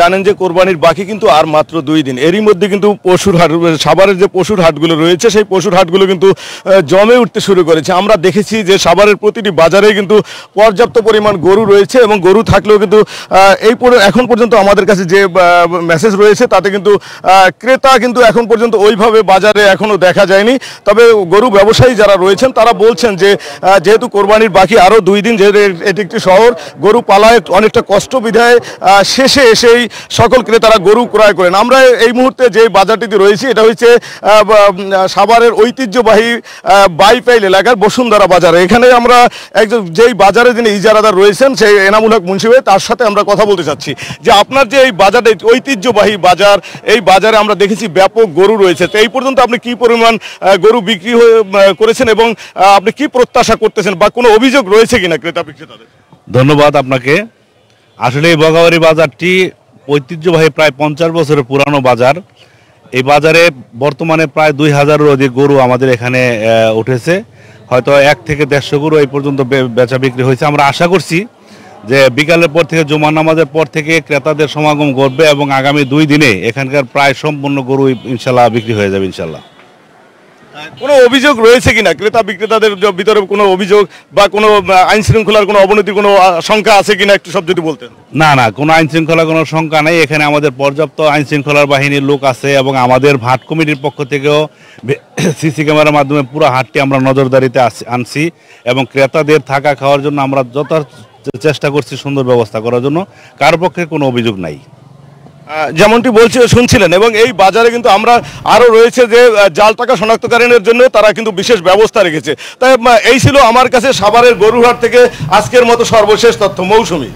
জানেন যে কোরবানির বাকি কিন্তু আর মাত্র 2 দিন। এরই মধ্যে কিন্তু পশুর হাট, সাভারের যে পশুর হাটগুলো রয়েছে সেই পশুর হাটগুলো কিন্তু জমে উঠতে শুরু করেছে। আমরা দেখেছি যে সাভারের প্রতিটি বাজারে কিন্তু পর্যাপ্ত পরিমাণ গরু রয়েছে এবং গরু থাকলেও কিন্তু এখন পর্যন্ত আমাদের কাছে যে মেসেজ রয়েছে তাতে কিন্তু ক্রেতা কিন্তু এখন পর্যন্ত ওইভাবে বাজারে এখনও দেখা যায়নি। তবে গরু ব্যবসায়ী যারা রয়েছেন তারা বলছেন যে যেহেতু কোরবানির বাকি আরও 2 দিন, যেহেতু এটি একটি শহর, গরু পালায় অনেকটা কষ্ট বিধায় শেষে এসেই সকল ক্রেতারা গরু ক্রয় করেন। আমরা এই মুহূর্তে যে বাজারটিতে রয়েছি এটা হচ্ছে সাভারের ঐতিহ্যবাহী বাইপাইল এলাকার বসুন্ধরা বাজারে। এখানে আমরা একজন যেই বাজারে যিনি ইজারাদার রয়েছেন সেই এনামুল হক মুন্সি ভাই, তার সাথে আমরা কথা বলতে চাচ্ছি যে আপনার যে এই বাজারে ঐতিহ্যবাহী বাজার, এই বাজারে আমরা দেখেছি ব্যাপক গরু রয়েছে। তো এই পর্যন্ত আপনি কি পরিমাণ গরু বিক্রি করেছেন এবং আপনি কি প্রত্যাশা করতেছেন বা কোনো অভিযোগ রয়েছে কিনা ক্রেতা বিক্রেতাদের? ধন্যবাদ আপনাকে। আসলে এই বগাবাড়ি বাজারটি ঐতিহ্যবাহী প্রায় 50 বছরের পুরানো বাজার। এই বাজারে বর্তমানে প্রায় 2000-এর অধিক গরু আমাদের এখানে উঠেছে। হয়তো 1 থেকে 150 গরু এই পর্যন্ত বেচা বিক্রি হয়েছে। আমরা আশা করছি যে বিকালের পর থেকে, জুমার নামাজের পর থেকে ক্রেতাদের সমাগম ঘটবে এবং আগামী 2 দিনে এখানকার প্রায় সম্পূর্ণ গরু ইনশাল্লাহ বিক্রি হয়ে যাবে ইনশাল্লাহ। কোনো অভিযোগ রয়েছে কিনা ক্রেতা বিক্রেতাদের ভিতরে? কোনো অভিযোগ বা কোনো আইন শৃঙ্খলার কোনো অবনতির কোনো শঙ্কা আছে কিনা একটু সব যদি বলতেন। না, কোনো আইন শৃঙ্খলার কোনো শঙ্কা নেই। এখানে আমাদের পর্যাপ্ত আইন শৃঙ্খলার বাহিনীর লোক আছে এবং আমাদের ভাট কমিটির পক্ষ থেকেও সিসি ক্যামেরার মাধ্যমে পুরো হাটটি আমরা নজরদারিতে আনছি এবং ক্রেতাদের থাকা খাওয়ার জন্য আমরা যথাযথ চেষ্টা করছি সুন্দর ব্যবস্থা করার জন্য। কারোর পক্ষে কোনো অভিযোগ নাই, যেমনটি শুনছিলেন। এবং এই বাজারে কিন্তু আমরা আরও রয়েছে যে জাল টাকা শনাক্তকারীদের জন্য তারা কিন্তু বিশেষ ব্যবস্থা রেখেছে। তাই এই ছিল আমার কাছে সাভারের গরুহাট থেকে আজকের মতো সর্বশেষ তথ্য। মৌসুমী।